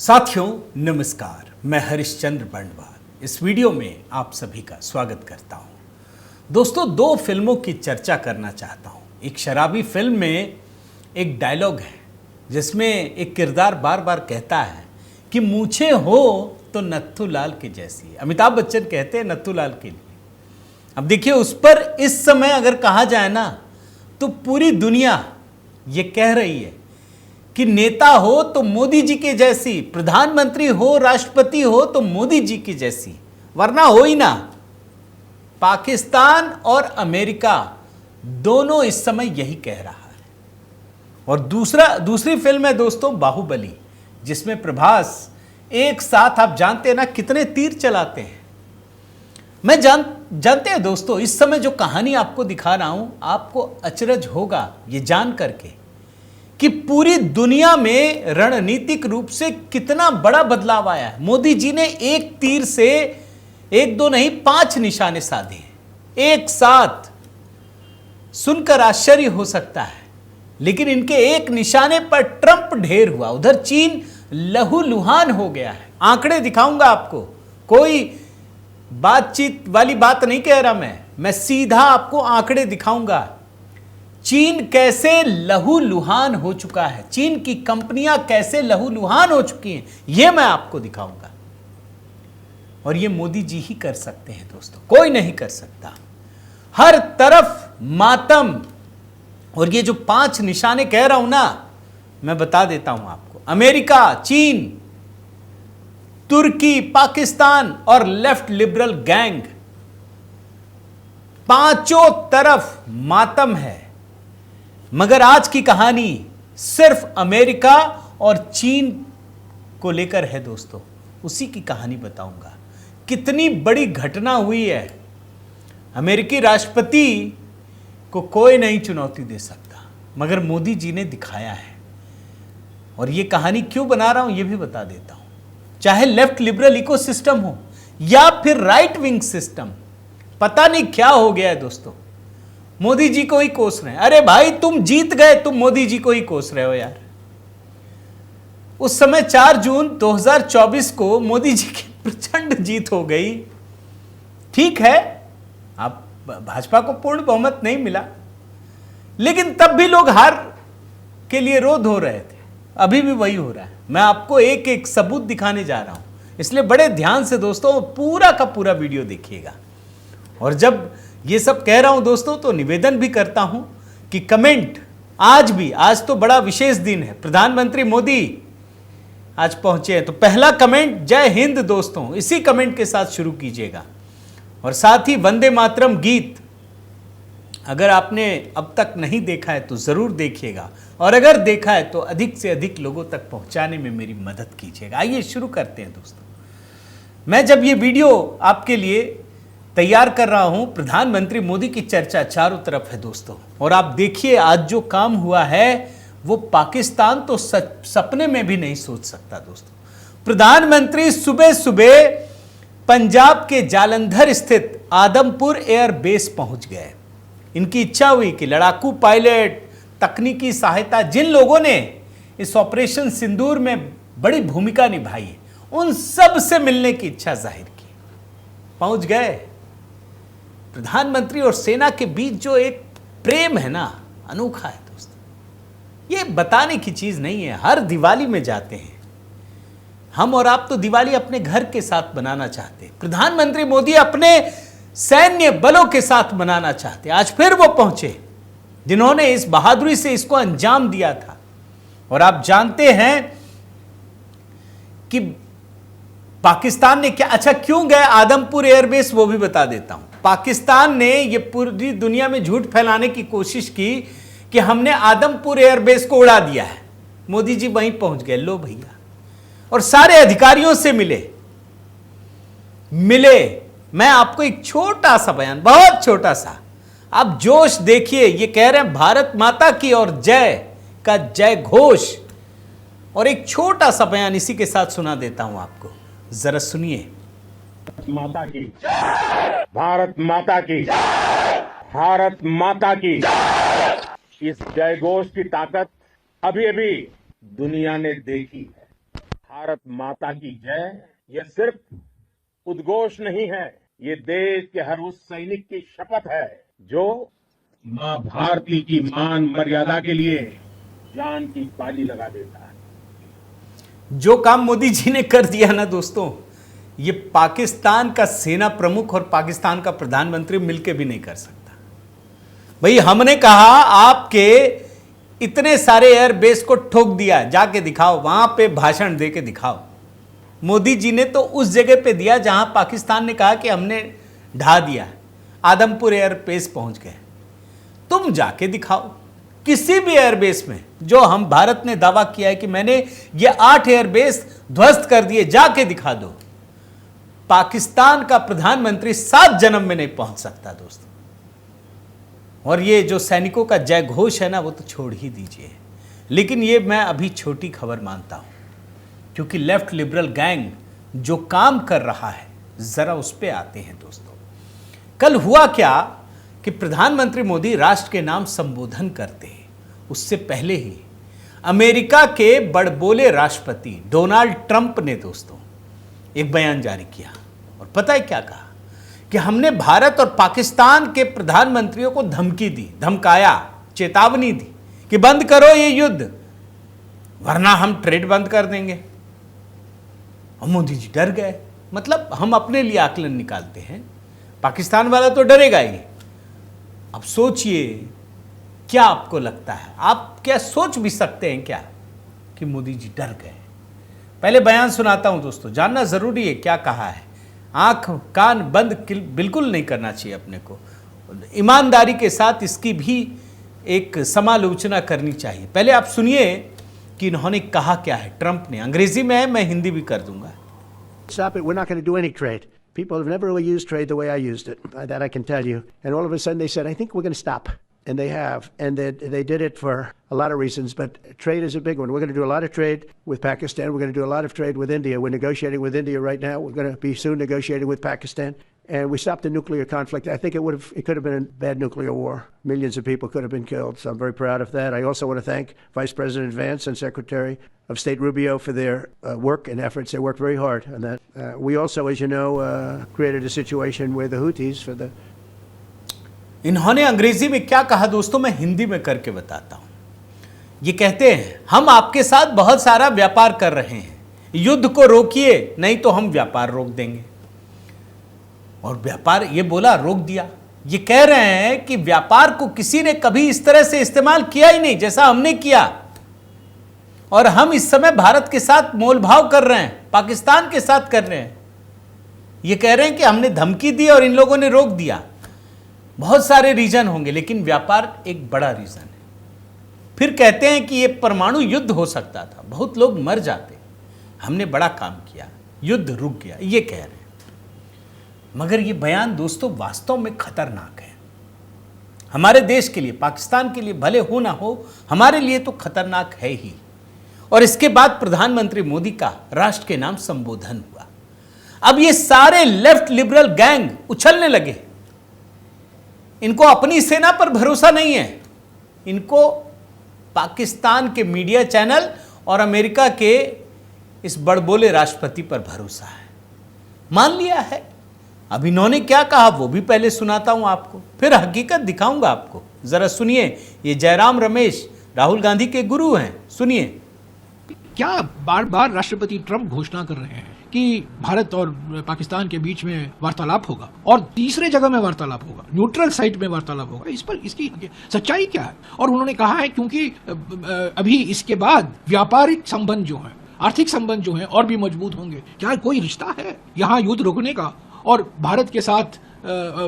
साथियों नमस्कार, मैं हरिश्चंद्र बंडवाल इस वीडियो में आप सभी का स्वागत करता हूं। दोस्तों, दो फिल्मों की चर्चा करना चाहता हूं। एक शराबी फिल्म में एक डायलॉग है जिसमें एक किरदार बार बार कहता है कि मूछें हो तो नत्थू लाल के जैसी। अमिताभ बच्चन कहते हैं नत्थू लाल के लिए। अब देखिए, उस पर इस समय अगर कहा जाए ना तो पूरी दुनिया ये कह रही है कि नेता हो तो मोदी जी के जैसी, प्रधानमंत्री हो, राष्ट्रपति हो तो मोदी जी की जैसी, वरना हो ही ना। पाकिस्तान और अमेरिका दोनों इस समय यही कह रहा है। और दूसरी फिल्म है दोस्तों बाहुबली, जिसमें प्रभास एक साथ, आप जानते हैं ना, कितने तीर चलाते हैं। जानते हैं दोस्तों, इस समय जो कहानी आपको दिखा रहा हूं, आपको अचरज होगा ये जान करके कि पूरी दुनिया में रणनीतिक रूप से कितना बड़ा बदलाव आया है। मोदी जी ने एक तीर से एक दो नहीं 5 निशाने साधे हैं एक साथ। सुनकर आश्चर्य हो सकता है, लेकिन इनके एक निशाने पर ट्रंप ढेर हुआ। उधर चीन लहूलुहान हो गया है। आंकड़े दिखाऊंगा आपको, कोई बातचीत वाली बात नहीं कह रहा मैं सीधा आपको आंकड़े दिखाऊंगा। चीन कैसे लहूलुहान हो चुका है, चीन की कंपनियां कैसे लहूलुहान हो चुकी हैं, यह मैं आपको दिखाऊंगा। और यह मोदी जी ही कर सकते हैं दोस्तों, कोई नहीं कर सकता। हर तरफ मातम। और ये जो 5 निशाने कह रहा हूं ना, मैं बता देता हूं आपको। अमेरिका, चीन, तुर्की, पाकिस्तान और लेफ्ट लिबरल गैंग, पांचों तरफ मातम है। मगर आज की कहानी सिर्फ अमेरिका और चीन को लेकर है दोस्तों। उसी की कहानी बताऊंगा। कितनी बड़ी घटना हुई है। अमेरिकी राष्ट्रपति को कोई नहीं चुनौती दे सकता, मगर मोदी जी ने दिखाया है। और यह कहानी क्यों बना रहा हूं यह भी बता देता हूं। चाहे लेफ्ट लिबरल इकोसिस्टम हो या फिर राइट विंग सिस्टम, पता नहीं क्या हो गया है दोस्तों, मोदी जी को ही कोस रहे हैं। अरे भाई, तुम जीत गए, तुम मोदी जी को ही कोस रहे हो यार। उस समय 4 जून 2024 को मोदी जी की प्रचंड जीत हो गई। ठीक है, आप भाजपा को पूर्ण बहुमत नहीं मिला, लेकिन तब भी लोग हार के लिए रो धो रहे थे। अभी भी वही हो रहा है। मैं आपको एक एक सबूत दिखाने जा रहा हूं, इसलिए बड़े ध्यान से दोस्तों पूरा का पूरा वीडियो देखिएगा। और जब ये सब कह रहा हूं दोस्तों, तो निवेदन भी करता हूं कि कमेंट आज तो बड़ा विशेष दिन है। प्रधानमंत्री मोदी आज पहुंचे हैं, तो पहला कमेंट जय हिंद दोस्तों, इसी कमेंट के साथ शुरू कीजिएगा। और साथ ही वंदे मातरम गीत अगर आपने अब तक नहीं देखा है तो जरूर देखिएगा, और अगर देखा है तो अधिक से अधिक लोगों तक पहुंचाने में मेरी मदद कीजिएगा। आइए शुरू करते हैं दोस्तों। मैं जब ये वीडियो आपके लिए तैयार कर रहा हूं, प्रधानमंत्री मोदी की चर्चा चारों तरफ है दोस्तों। और आप देखिए आज जो काम हुआ है वो पाकिस्तान तो सपने में भी नहीं सोच सकता दोस्तों। प्रधानमंत्री सुबह सुबह पंजाब के जालंधर स्थित आदमपुर एयर बेस पहुंच गए। इनकी इच्छा हुई कि लड़ाकू पायलट, तकनीकी सहायता, जिन लोगों ने इस ऑपरेशन सिंदूर में बड़ी भूमिका निभाई है, उन सब से मिलने की इच्छा जाहिर की। पहुंच गए। प्रधानमंत्री और सेना के बीच जो एक प्रेम है ना, अनोखा है दोस्तों। ये बताने की चीज नहीं है। हर दिवाली में जाते हैं हम, और आप तो दिवाली अपने घर के साथ बनाना चाहते हैं। प्रधानमंत्री मोदी अपने सैन्य बलों के साथ मनाना चाहते। आज फिर वो पहुंचे जिन्होंने इस बहादुरी से इसको अंजाम दिया था। और आप जानते हैं कि पाकिस्तान ने क्या, अच्छा क्यों गए आदमपुर एयरबेस, वो भी बता देता हूं। पाकिस्तान ने ये पूरी दुनिया में झूठ फैलाने की कोशिश की कि हमने आदमपुर एयरबेस को उड़ा दिया है। मोदी जी वहीं पहुंच गए, लो भैया, और सारे अधिकारियों से मिले। मैं आपको एक छोटा सा बयान, बहुत छोटा सा, आप जोश देखिए। ये कह रहे हैं भारत माता की और जय का जय घोष। और एक छोटा सा बयान इसी के साथ सुना देता हूं आपको, जरा सुनिए। माता की, भारत माता की, भारत माता की। इस जय घोष की ताकत अभी अभी दुनिया ने देखी है। भारत माता की जय ये सिर्फ उद्घोष नहीं है, ये देश के हर उस सैनिक की शपथ है जो मां भारती की मान मर्यादा के लिए जान की बाजी लगा देता है। जो काम मोदी जी ने कर दिया ना दोस्तों, ये पाकिस्तान का सेना प्रमुख और पाकिस्तान का प्रधानमंत्री मिलकर भी नहीं कर सकता। भाई हमने कहा आपके इतने सारे एयरबेस को ठोक दिया, जाके दिखाओ, वहां पे भाषण दे के दिखाओ। मोदी जी ने तो उस जगह पे दिया जहां पाकिस्तान ने कहा कि हमने ढा दिया, आदमपुर एयरबेस पहुंच गए। तुम जाके दिखाओ किसी भी एयरबेस में, जो हम भारत ने दावा किया है कि मैंने ये 8 एयरबेस ध्वस्त कर दिए, जाके दिखा दो। पाकिस्तान का प्रधानमंत्री 7 जन्म में नहीं पहुंच सकता दोस्तों। और ये जो सैनिकों का जय घोष है ना, वो तो छोड़ ही दीजिए। लेकिन ये मैं अभी छोटी खबर मानता हूं, क्योंकि लेफ्ट लिबरल गैंग जो काम कर रहा है, जरा उस पे आते हैं दोस्तों। कल हुआ क्या कि प्रधानमंत्री मोदी राष्ट्र के नाम संबोधन करते हैं, उससे पहले ही अमेरिका के बड़बोले राष्ट्रपति डोनाल्ड ट्रंप ने दोस्तों एक बयान जारी किया। और पता है क्या कहा? कि हमने भारत और पाकिस्तान के प्रधानमंत्रियों को धमकी दी, धमकाया, चेतावनी दी कि बंद करो ये युद्ध, वरना हम ट्रेड बंद कर देंगे। और मोदी जी डर गए। मतलब हम अपने लिए आकलन निकालते हैं, पाकिस्तान वाला तो डरेगा ही। अब सोचिए, क्या आपको लगता है, आप क्या सोच भी सकते हैं क्या कि मोदी जी डर गए? पहले बयान सुनाता हूं दोस्तों, जानना जरूरी है क्या कहा है। आंख कान बंद बिल्कुल नहीं करना चाहिए अपने को, ईमानदारी के साथ इसकी भी एक समालोचना करनी चाहिए। पहले आप सुनिए कि इन्होंने कहा क्या है। ट्रंप ने, अंग्रेजी में है, मैं हिंदी भी कर दूंगा। Stop it. We're not going to do any trade. People have never really used trade the way I used it. That I can tell you. And all of a sudden they said, I think we're going to stop. And they have. And they did it for a lot of reasons, but trade is a big one. We're going to do a lot of trade with Pakistan. We're going to do a lot of trade with India. We're negotiating with India right now. We're going to be soon negotiating with Pakistan. And we stopped the nuclear conflict. I think it could have been a bad nuclear war. Millions of people could have been killed. So I'm very proud of that. I also want to thank Vice President Vance and Secretary of State Rubio for their work and efforts. They worked very hard on that. We also, as you know, created a situation where the Houthis for the इन्होंने अंग्रेजी में क्या कहा दोस्तों, मैं हिंदी में करके बताता हूं। ये कहते हैं, हम आपके साथ बहुत सारा व्यापार कर रहे हैं, युद्ध को रोकिए, नहीं तो हम व्यापार रोक देंगे। और व्यापार, ये बोला, रोक दिया। ये कह रहे हैं कि व्यापार को किसी ने कभी इस तरह से इस्तेमाल किया ही नहीं जैसा हमने किया। और हम इस समय भारत के साथ मोलभाव कर रहे हैं, पाकिस्तान के साथ कर रहे हैं। ये कह रहे हैं कि हमने धमकी दी और इन लोगों ने रोक दिया। बहुत सारे रीजन होंगे, लेकिन व्यापार एक बड़ा रीजन है। फिर कहते हैं कि यह परमाणु युद्ध हो सकता था, बहुत लोग मर जाते, हमने बड़ा काम किया, युद्ध रुक गया, ये कह रहे हैं। मगर ये बयान दोस्तों वास्तव में खतरनाक है हमारे देश के लिए, पाकिस्तान के लिए भले हो ना हो, हमारे लिए तो खतरनाक है ही। और इसके बाद प्रधानमंत्री मोदी का राष्ट्र के नाम संबोधन हुआ। अब ये सारे लेफ्ट लिबरल गैंग उछलने लगे। इनको अपनी सेना पर भरोसा नहीं है, इनको पाकिस्तान के मीडिया चैनल और अमेरिका के इस बड़बोले राष्ट्रपति पर भरोसा है। मान लिया है। अब इन्होंने क्या कहा वो भी पहले सुनाता हूं आपको, फिर हकीकत दिखाऊंगा आपको। जरा सुनिए, ये जयराम रमेश राहुल गांधी के गुरु हैं, सुनिए। क्या बार बार राष्ट्रपति ट्रंप घोषणा कर रहे हैं कि भारत और पाकिस्तान के बीच में वार्तालाप होगा और तीसरे जगह में वार्तालाप होगा, न्यूट्रल साइट में वार्तालाप होगा। इस पर इसकी सच्चाई क्या है? और उन्होंने कहा है क्योंकि अभी इसके बाद व्यापारिक संबंध जो है, आर्थिक संबंध जो है और भी मजबूत होंगे। क्या कोई रिश्ता है यहाँ युद्ध रोकने का? और भारत के साथ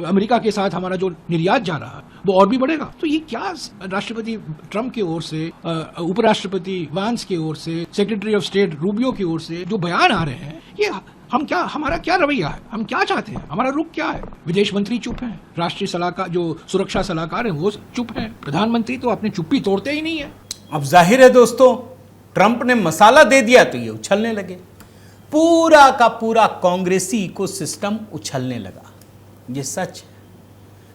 अमेरिका के साथ हमारा जो निर्यात जा रहा है वो और भी बढ़ेगा। तो ये क्या राष्ट्रपति ट्रंप की ओर से, उपराष्ट्रपति वांस की ओर से, सेक्रेटरी ऑफ स्टेट रूबियो की ओर से जो बयान आ रहे हैं, ये हम क्या, हमारा क्या रवैया है, हम क्या चाहते हैं, हमारा रुख क्या है? विदेश मंत्री चुप हैं, राष्ट्रीय सलाहकार जो सुरक्षा सलाहकार है वो चुप हैं, प्रधानमंत्री तो अपनी चुप्पी तोड़ते ही नहीं है। अब जाहिर है दोस्तों, ट्रंप ने मसाला दे दिया तो ये उछलने लगे। पूरा का पूरा कांग्रेसी इकोसिस्टम उछलने लगा। ये सच है।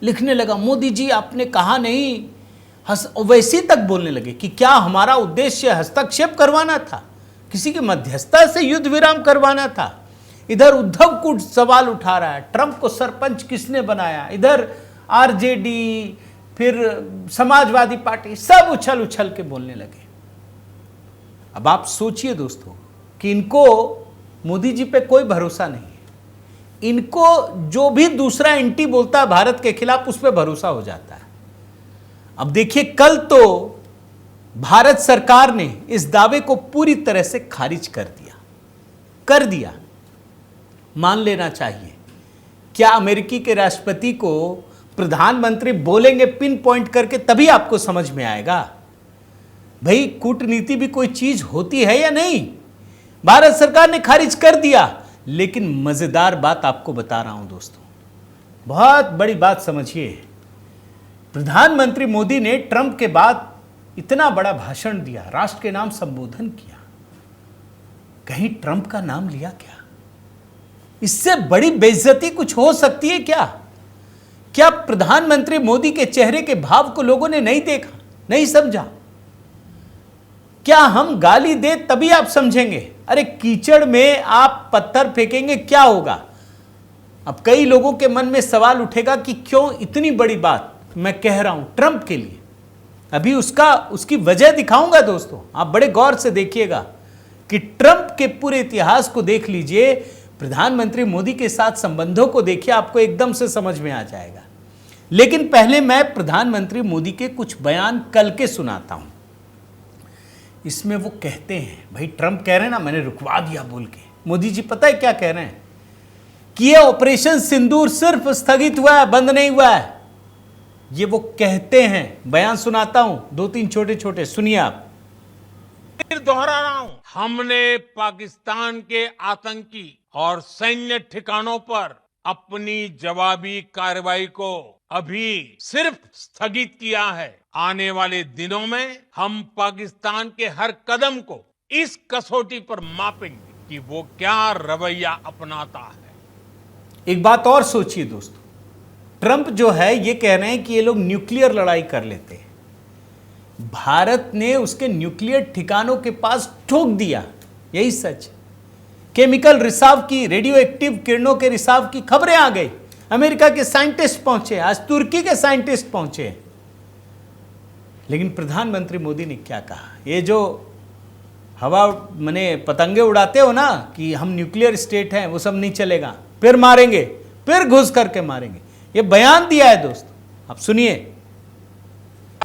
लिखने लगा, मोदी जी आपने कहा नहीं, वैसे तक बोलने लगे कि क्या हमारा उद्देश्य हस्तक्षेप करवाना था? किसी की मध्यस्थता से युद्ध विराम करवाना था। इधर उद्धव को सवाल उठा रहा है, ट्रंप को सरपंच किसने बनाया, इधर आरजेडी, फिर समाजवादी पार्टी, सब उछल उछल के बोलने लगे। अब आप सोचिए दोस्तों कि इनको मोदी जी पे कोई भरोसा नहीं है, इनको जो भी दूसरा एंटी बोलता है भारत के खिलाफ उस पर भरोसा हो जाता है। अब देखिए, कल तो भारत सरकार ने इस दावे को पूरी तरह से खारिज कर दिया। मान लेना चाहिए। क्या अमेरिकी के राष्ट्रपति को प्रधानमंत्री बोलेंगे पिन पॉइंट करके तभी आपको समझ में आएगा भाई कूटनीति भी कोई चीज होती है या नहीं। भारत सरकार ने खारिज कर दिया। लेकिन मजेदार बात आपको बता रहा हूं दोस्तों, बहुत बड़ी बात समझिए। प्रधानमंत्री मोदी ने ट्रंप के बाद इतना बड़ा भाषण दिया, राष्ट्र के नाम संबोधन किया, कहीं ट्रंप का नाम लिया क्या? इससे बड़ी बेइज्जती कुछ हो सकती है क्या? क्या प्रधानमंत्री मोदी के चेहरे के भाव को लोगों ने नहीं देखा, नहीं समझा? क्या हम गाली दे तभी आप समझेंगे? अरे कीचड़ में आप पत्थर फेंकेंगे क्या होगा? अब कई लोगों के मन में सवाल उठेगा कि क्यों इतनी बड़ी बात मैं कह रहा हूं ट्रंप के लिए। अभी उसकी वजह दिखाऊंगा दोस्तों, आप बड़े गौर से देखिएगा कि ट्रंप के पूरे इतिहास को देख लीजिए, प्रधानमंत्री मोदी के साथ संबंधों को देखिए, आपको एकदम से समझ में आ जाएगा। लेकिन पहले मैं प्रधानमंत्री मोदी के कुछ बयान कल के सुनाता हूं। इसमें वो कहते हैं, भाई ट्रंप कह रहे हैं ना मैंने रुकवा दिया बोल के, मोदी जी पता है क्या कह रहे हैं कि ये ऑपरेशन सिंदूर सिर्फ स्थगित हुआ है, बंद नहीं हुआ है। ये वो कहते हैं, बयान सुनाता हूं, 2-3 छोटे छोटे, सुनिए आप। फिर दोहरा रहा हूं, हमने पाकिस्तान के आतंकी और सैन्य ठिकानों पर अपनी जवाबी कार्रवाई को अभी सिर्फ स्थगित किया है। आने वाले दिनों में हम पाकिस्तान के हर कदम को इस कसौटी पर मापेंगे कि वो क्या रवैया अपनाता है। एक बात और सोचिए दोस्तों, ट्रंप जो है ये कह रहे हैं कि ये लोग न्यूक्लियर लड़ाई कर लेते हैं। भारत ने उसके न्यूक्लियर ठिकानों के पास ठोक दिया, यही सच। केमिकल रिसाव की, रेडियो एक्टिव किरणों के रिसाव की खबरें आ गई। अमेरिका के साइंटिस्ट पहुंचे, आज तुर्की के साइंटिस्ट पहुंचे। लेकिन प्रधानमंत्री मोदी ने क्या कहा? ये जो हवा माने पतंगे उड़ाते हो ना कि हम न्यूक्लियर स्टेट हैं, वो सब नहीं चलेगा, फिर मारेंगे, फिर घुस करके मारेंगे। ये बयान दिया है दोस्तों, आप सुनिए।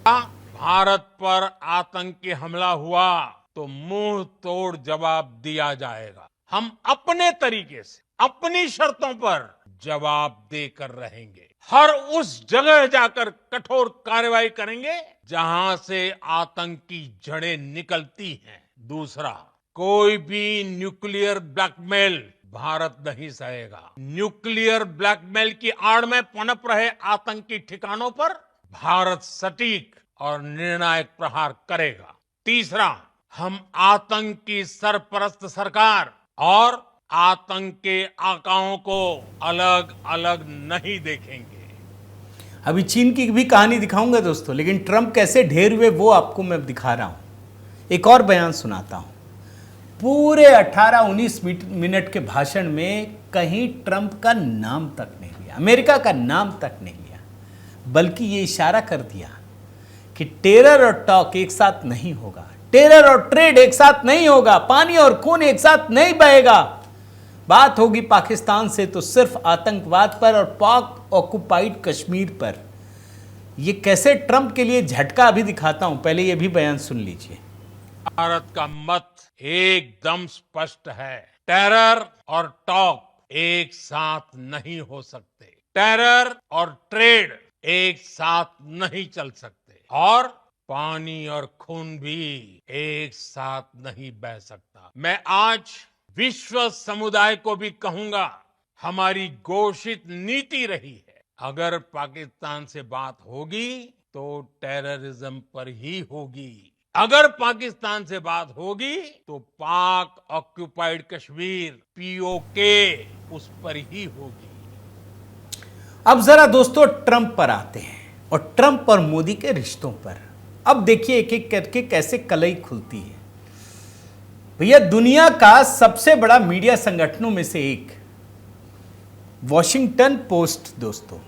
भारत पर आतंकी हमला हुआ तो मुंह तोड़ जवाब दिया जाएगा। हम अपने तरीके से अपनी शर्तों पर जवाब देकर रहेंगे। हर उस जगह जाकर कठोर कार्रवाई करेंगे जहां से आतंकी जड़ें निकलती हैं। दूसरा, कोई भी न्यूक्लियर ब्लैकमेल भारत नहीं सहेगा। न्यूक्लियर ब्लैकमेल की आड़ में पनप रहे आतंकी ठिकानों पर भारत सटीक और निर्णायक प्रहार करेगा। तीसरा, हम आतंक की सरपरस्त सरकार और आतंक के आकाओं को अलग अलग नहीं देखेंगे। अभी चीन की भी कहानी दिखाऊंगा दोस्तों, लेकिन ट्रंप कैसे ढेर हुए वो आपको मैं दिखा रहा हूं। एक और बयान सुनाता हूं। पूरे 18-19 मिनट के भाषण में कहीं ट्रंप का नाम तक नहीं लिया, अमेरिका का नाम तक नहीं लिया, बल्कि ये इशारा कर दिया कि टेरर और टॉक एक साथ नहीं होगा, टेरर और ट्रेड एक साथ नहीं होगा, पानी और खून एक साथ नहीं बहेगा। बात होगी पाकिस्तान से तो सिर्फ आतंकवाद पर और पाक ऑक्युपाइड कश्मीर पर। ये कैसे ट्रंप के लिए झटका अभी दिखाता हूं, पहले ये भी बयान सुन लीजिए। भारत का मत एकदम स्पष्ट है, टेरर और टॉक एक साथ नहीं हो सकते, टेरर और ट्रेड एक साथ नहीं चल सकते, और पानी और खून भी एक साथ नहीं बह सकता। मैं आज विश्व समुदाय को भी कहूंगा, हमारी घोषित नीति रही है, अगर पाकिस्तान से बात होगी तो टेररिज्म पर ही होगी, अगर पाकिस्तान से बात होगी तो पाक ऑक्युपाइड कश्मीर पीओके उस पर ही होगी। अब जरा दोस्तों ट्रंप पर आते हैं और ट्रंप और मोदी के रिश्तों पर। अब देखिए एक एक करके कैसे कलई खुलती है। भैया दुनिया का सबसे बड़ा मीडिया संगठनों में से एक वॉशिंगटन पोस्ट दोस्तों,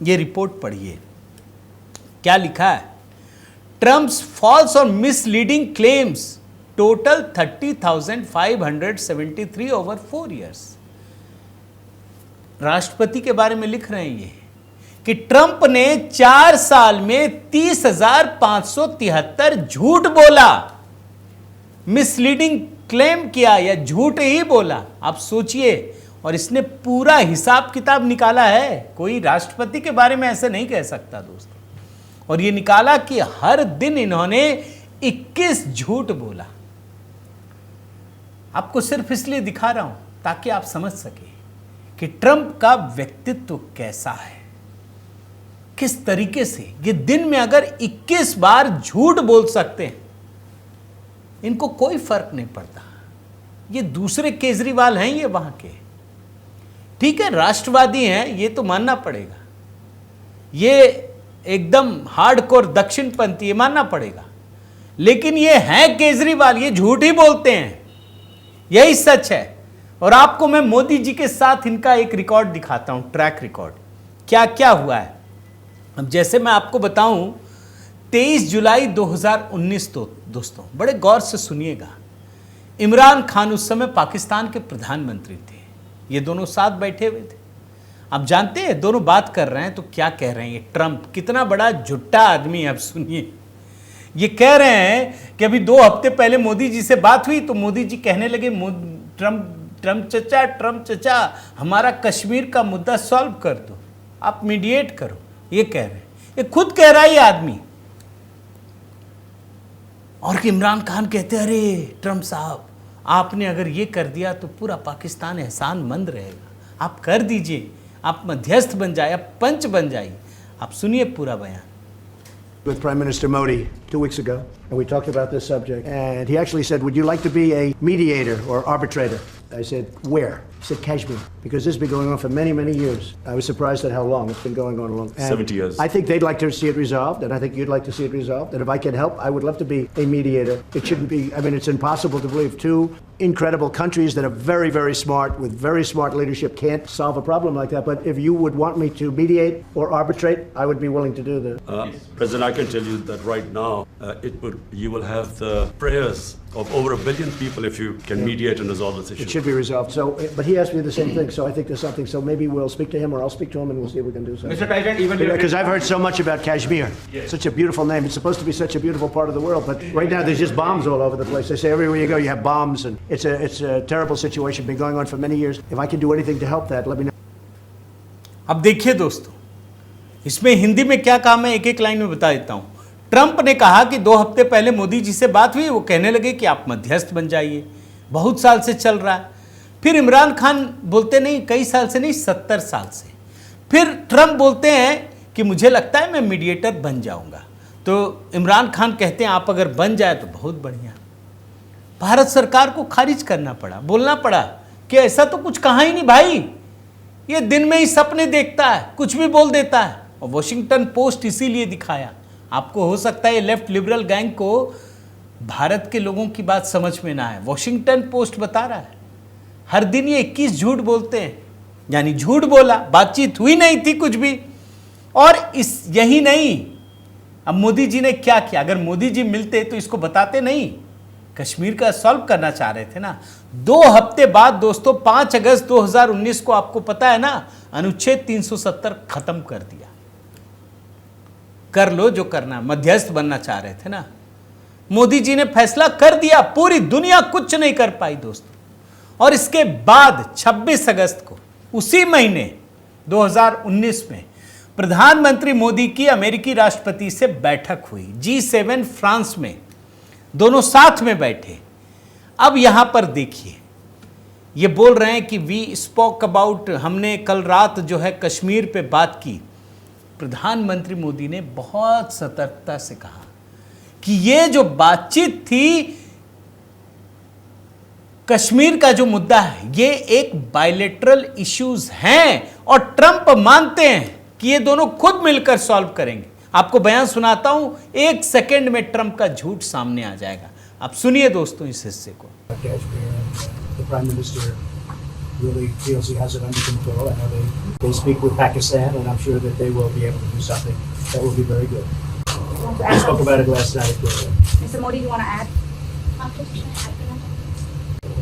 ये रिपोर्ट पढ़िए क्या लिखा है। ट्रम्प्स फॉल्स और misleading claims total 30,573 over 4 years। राष्ट्रपति के बारे में लिख रहे हैं ये कि ट्रंप ने 4 साल में 30,573 झूठ बोला, मिसलीडिंग क्लेम किया या झूठ ही बोला। आप सोचिए, और इसने पूरा हिसाब किताब निकाला है। कोई राष्ट्रपति के बारे में ऐसे नहीं कह सकता दोस्तों। और ये निकाला कि हर दिन इन्होंने 21 झूठ बोला। आपको सिर्फ इसलिए दिखा रहा हूं ताकि आप समझ सके कि ट्रंप का व्यक्तित्व कैसा है, किस तरीके से ये दिन में अगर 21 बार झूठ बोल सकते हैं, इनको कोई फर्क नहीं पड़ता। ये दूसरे केजरीवाल हैं, ये वहां के, ठीक है, राष्ट्रवादी हैं, ये तो मानना पड़ेगा। ये एकदम हार्डकोर दक्षिणपंथी, ये मानना पड़ेगा। लेकिन ये हैं केजरीवाल, ये झूठ ही बोलते हैं, यही सच है। और आपको मैं मोदी जी के साथ इनका एक रिकॉर्ड दिखाता हूं, ट्रैक रिकॉर्ड, क्या क्या हुआ है। अब जैसे मैं आपको बताऊं, 23 जुलाई 2019 तो दोस्तों बड़े गौर से सुनिएगा, इमरान खान उस समय पाकिस्तान के प्रधानमंत्री थे। ये दोनों साथ बैठे हुए थे। आप जानते हैं दोनों बात कर रहे हैं तो क्या कह रहे हैं, ये ट्रंप कितना बड़ा झुट्टा आदमी है। अब सुनिए, ये कह रहे हैं कि अभी 2 हफ्ते पहले मोदी जी से बात हुई तो मोदी जी कहने लगे, ट्रंप चचा हमारा कश्मीर का मुद्दा सॉल्व कर दो, आप मीडिएट करो। ये कह रहे हैं, ये खुद कह रहा है ये आदमी। और इमरान खान कहते हैं, अरे ट्रंप साहब आपने अगर ये कर दिया तो पूरा पाकिस्तान एहसानमंद रहेगा, आप कर दीजिए, आप मध्यस्थ बन जाए, आप पंच बन जाइए। आप सुनिए पूरा बयान। With Prime Minister Modi 2 weeks ago, and we talked about this subject. And he actually said, "Would you like to be a mediator or arbitrator?" I said, "Where?" He said, "Kashmir," because this has been going on for many, many years. I was surprised at how long it's been going on. A long 70 years. I think they'd like to see it resolved, and I think you'd like to see it resolved. And if I can help, I would love to be a mediator. It shouldn't be. I mean, it's impossible to believe two incredible countries that are very, very smart with very smart leadership can't solve a problem like that. But if you would want me to mediate or arbitrate, I would be willing to do that. President, I can tell you that right now, you will have the prayers of over 1 billion people if you can mediate and resolve this issue. It should be resolved. So, but he asked me the same thing. So I think there's something. So maybe we'll speak to him, or I'll speak to him, and we'll see if we can do something. Mr. President, even Because I've heard so much about Kashmir. Yes. Such a beautiful name. It's supposed to be such a beautiful part of the world, but right now there's just bombs all over the place. They say everywhere you go you have bombs, and it's a terrible situation. Been going on for many years. If I can do anything to help that, let me know. अब देखिए दोस्तों, इसमें हिंदी में क्या काम है, एक एक लाइन में बता देता हूं। ट्रंप ने कहा कि 2 हफ्ते पहले मोदी जी से बात हुई, वो कहने लगे कि आप मध्यस्थ बन जाइए, बहुत साल से चल रहा है। फिर इमरान खान बोलते नहीं, कई साल से नहीं, 70 साल से। फिर ट्रंप बोलते हैं कि मुझे लगता है मैं मीडिएटर बन जाऊंगा। तो इमरान खान कहते हैं आप अगर बन जाए तो बहुत बढ़िया। भारत सरकार को खारिज करना पड़ा, बोलना पड़ा कि ऐसा तो कुछ कहा ही नहीं भाई, ये दिन में ही सपने देखता है, कुछ भी बोल देता है। और वॉशिंगटन पोस्ट इसीलिए दिखाया। आपको हो सकता है ये लेफ्ट लिबरल गैंग को भारत के लोगों की बात समझ में ना आए। वॉशिंगटन पोस्ट बता रहा है हर दिन ये 21 झूठ बोलते हैं, यानी झूठ बोला, बातचीत हुई नहीं थी कुछ भी। और यही नहीं, अब मोदी जी ने क्या किया, अगर मोदी जी मिलते तो इसको बताते नहीं, कश्मीर का सॉल्व करना चाह रहे थे ना। 2 हफ्ते बाद दोस्तों 5 अगस्त 2019 को आपको पता है ना, अनुच्छेद 370 खत्म कर दिया। कर लो जो करना, मध्यस्थ बनना चाह रहे थे ना, मोदी जी ने फैसला कर दिया, पूरी दुनिया कुछ नहीं कर पाई दोस्तों। और इसके बाद 26 अगस्त को उसी महीने 2019 में प्रधानमंत्री मोदी की अमेरिकी राष्ट्रपति से बैठक हुई, G7 फ्रांस में, दोनों साथ में बैठे। अब यहां पर देखिए, ये बोल रहे हैं कि वी स्पोक अबाउट, हमने कल रात जो है कश्मीर पे बात की। प्रधानमंत्री मोदी ने बहुत सतर्कता से कहा कि ये जो बातचीत थी, कश्मीर का जो मुद्दा है, ये एक बायलैटरल इश्यूज हैं और ट्रंप मानते हैं कि ये दोनों खुद मिलकर सॉल्व करेंगे। आपको बयान सुनाता हूं, 1 सेकंड में ट्रंप का झूठ सामने आ जाएगा। आप सुनिए दोस्तों इस हिस्से को। Kashmir, and the Prime Minister really feels he has it under control. I know they speak with Pakistan, and I'm sure that they will be able to do something that will be very good. We spoke about it last night. Mr. Modi, you want to add?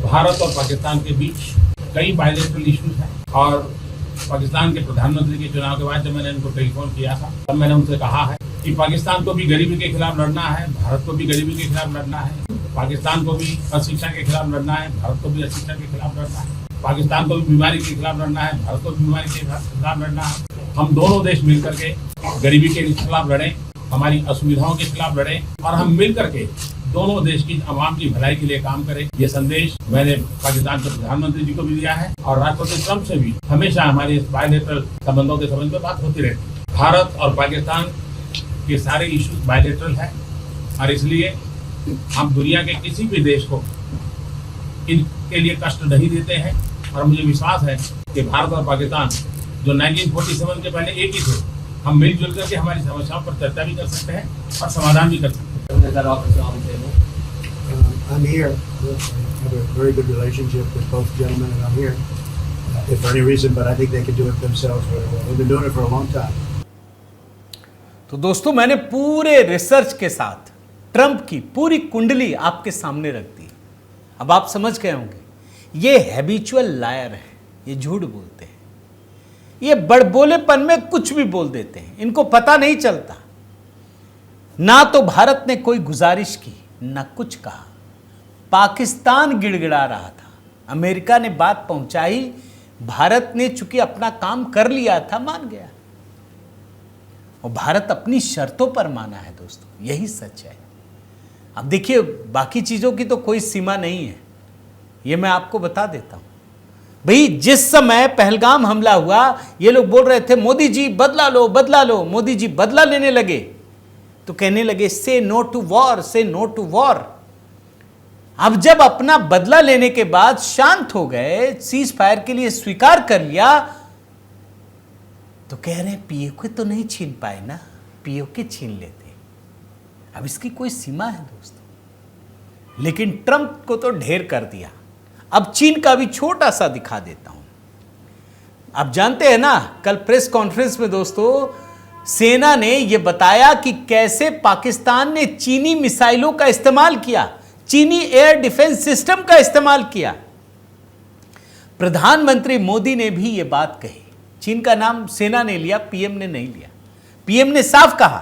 Bharat और पाकिस्तान के बीच कई bilateral issues हैं और पाकिस्तान के प्रधानमंत्री के चुनाव के बाद जब मैंने उनको टेलीफोन किया था तब मैंने उनसे कहा है कि पाकिस्तान को भी गरीबी के खिलाफ लड़ना है, भारत को भी गरीबी के खिलाफ लड़ना है, पाकिस्तान को भी अशिक्षा के खिलाफ लड़ना है, भारत को भी अशिक्षा के खिलाफ लड़ना है, पाकिस्तान को भी बीमारी के खिलाफ लड़ना है, भारत को भी बीमारी के खिलाफ लड़ना है। हम दोनों देश मिलकर के गरीबी के खिलाफ लड़ें, हमारी असुविधाओं के खिलाफ लड़ें और हम मिलकर के दोनों देश की आवाम की भलाई के लिए काम करें। ये संदेश मैंने पाकिस्तान के प्रधानमंत्री जी को भी दिया है और राष्ट्रपति ट्रंप से भी हमेशा हमारे बायलैटरल संबंधों के संबंध में बात होती रहती है। भारत और पाकिस्तान के सारे इश्यूज बायलैटरल है और इसलिए हम दुनिया के किसी भी देश को इनके लिए कष्ट नहीं देते हैं और मुझे विश्वास है कि भारत और पाकिस्तान जो 1947 के पहले एक ही थे, हम मिलजुल करके हमारी समस्याओं पर चर्चा भी कर सकते हैं और समाधान भी कर सकते हैं। I'm here. I have a very good relationship with both gentlemen, and I'm here. If for any reason, but I think they can do it themselves very well. They've been doing it for a long time. तो दोस्तों मैंने पूरे research के साथ Trump की पूरी कुंडली आपके सामने रख दी। अब आप समझ गए होंगे ये हैबिचुअल लायर है, ये झूठ बोलते हैं, ये बड़बोलेपन में कुछ भी बोल देते हैं, इनको पता नहीं चलता। ना तो भारत ने कोई गुजारिश की ना कुछ कहा, पाकिस्तान गिड़गिड़ा रहा था, अमेरिका ने बात पहुंचाई, भारत ने चूंकि अपना काम कर लिया था मान गया और भारत अपनी शर्तों पर माना है दोस्तों, यही सच है। अब देखिए बाकी चीजों की तो कोई सीमा नहीं है, ये मैं आपको बता देता हूं। भाई जिस समय पहलगाम हमला हुआ ये लोग बोल रहे थे मोदी जी बदला लो बदला लो, मोदी जी बदला लेने लगे तो कहने लगे से नो टू वॉर, से नो टू वॉर। अब जब अपना बदला लेने के बाद शांत हो गए, सीज फायर के लिए स्वीकार कर लिया, तो कह रहे हैं पीओके तो नहीं छीन पाए ना, पीओके छीन लेते। अब इसकी कोई सीमा है दोस्तों, लेकिन ट्रंप को तो ढेर कर दिया। अब चीन का भी छोटा सा दिखा देता हूं। आप जानते हैं ना कल प्रेस कॉन्फ्रेंस में दोस्तों सेना ने यह बताया कि कैसे पाकिस्तान ने चीनी मिसाइलों का इस्तेमाल किया, चीनी एयर डिफेंस सिस्टम का इस्तेमाल किया। प्रधानमंत्री मोदी ने भी यह बात कही, चीन का नाम सेना ने लिया, पीएम ने नहीं लिया। पीएम ने साफ कहा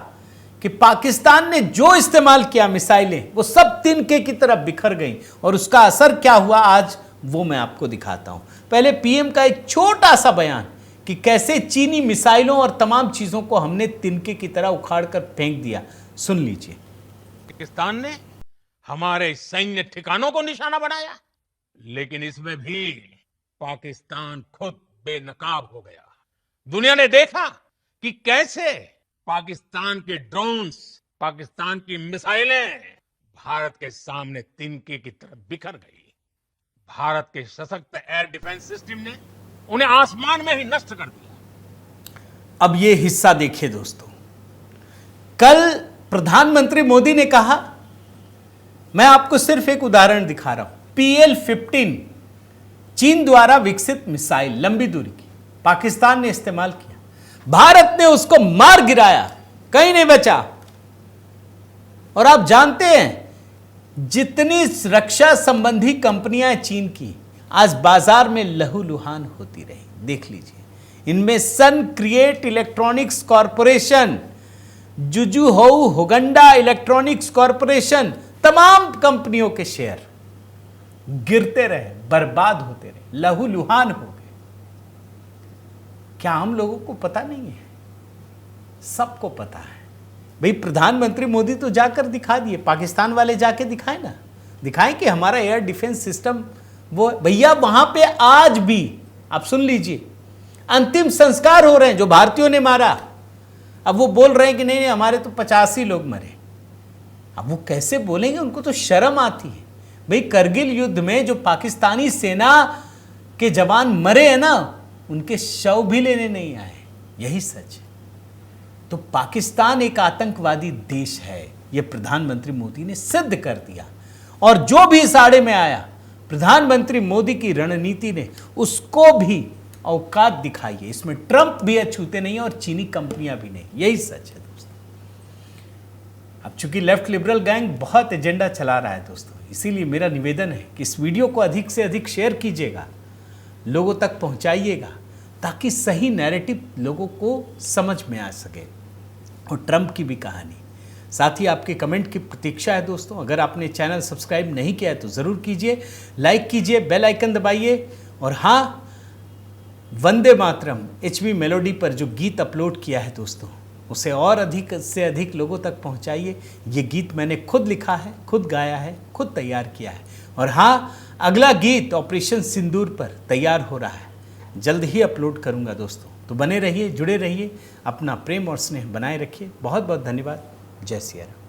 कि पाकिस्तान ने जो इस्तेमाल किया मिसाइलें वो सब तिनके की तरफ बिखर गई और उसका असर क्या हुआ आज वो मैं आपको दिखाता हूं। पहले पीएम का एक छोटा सा बयान कि कैसे चीनी मिसाइलों और तमाम चीजों को हमने तिनके की तरह उखाड़कर फेंक दिया, सुन लीजिए। पाकिस्तान ने हमारे सैन्य ठिकानों को निशाना बनाया, लेकिन इसमें भी पाकिस्तान खुद बेनकाब हो गया। दुनिया ने देखा कि कैसे पाकिस्तान के ड्रोन्स, पाकिस्तान की मिसाइलें भारत के सामने तिनके की तरफ बिखर गई। भारत के सशक्त एयर डिफेंस सिस्टम ने उन्हें आसमान में ही नष्ट कर दिया। अब ये हिस्सा देखिए दोस्तों, कल प्रधानमंत्री मोदी ने कहा, मैं आपको सिर्फ एक उदाहरण दिखा रहा हूं, PL-15 चीन द्वारा विकसित मिसाइल लंबी दूरी की पाकिस्तान ने इस्तेमाल किया, भारत ने उसको मार गिराया, कहीं नहीं बचा। और आप जानते हैं जितनी रक्षा संबंधी कंपनियां चीन की आज बाजार में लहूलुहान होती रही, देख लीजिए। इनमें Sun Create electronics corporation, Zhuzhou होगंडा इलेक्ट्रॉनिक्स कॉरपोरेशन, तमाम कंपनियों के शेयर गिरते रहे, बर्बाद होते रहे, लहूलुहान हो गए। क्या हम लोगों को पता नहीं है? सबको पता है। भाई प्रधानमंत्री मोदी तो जाकर दिखा दिए, पाकिस्तान वाले जाके दिखाए ना, दिखाएं कि हमारा एयर डिफेंस सिस्टम वो। भैया वहां पे आज भी आप सुन लीजिए अंतिम संस्कार हो रहे हैं जो भारतीयों ने मारा। अब वो बोल रहे हैं कि नहीं हमारे तो 85 लोग मरे। अब वो कैसे बोलेंगे, उनको तो शर्म आती है। भाई करगिल युद्ध में जो पाकिस्तानी सेना के जवान मरे हैं ना, उनके शव भी लेने नहीं आए, यही सच है। तो पाकिस्तान एक आतंकवादी देश है, यह प्रधानमंत्री मोदी ने सिद्ध कर दिया। और जो भी इस आड़े में आया, प्रधानमंत्री मोदी की रणनीति ने उसको भी औकात दिखाई है। इसमें ट्रंप भी अछूते नहीं और चीनी कंपनियां भी नहीं। यही सच है दोस्तों। अब चूंकि लेफ्ट लिबरल गैंग बहुत एजेंडा चला रहा है दोस्तों, इसीलिए मेरा निवेदन है कि इस वीडियो को अधिक से अधिक शेयर कीजिएगा, लोगों तक पहुंचाइएगा, ताकि सही नैरेटिव लोगों को समझ में आ सके और ट्रंप की भी कहानी। साथ ही आपके कमेंट की प्रतीक्षा है दोस्तों। अगर आपने चैनल सब्सक्राइब नहीं किया है तो ज़रूर कीजिए, लाइक कीजिए, बेल आइकन दबाइए। और हाँ, वंदे मातरम HB मेलोडी पर जो गीत अपलोड किया है दोस्तों, उसे और अधिक से अधिक लोगों तक पहुंचाइए। ये गीत मैंने खुद लिखा है, खुद गाया है, खुद तैयार किया है। और हाँ, अगला गीत ऑपरेशन सिंदूर पर तैयार हो रहा है, जल्द ही अपलोड करूंगा दोस्तों। तो बने रहिए, जुड़े रहिए, अपना प्रेम और स्नेह बनाए रखिए। बहुत बहुत धन्यवाद। जय सिया राम।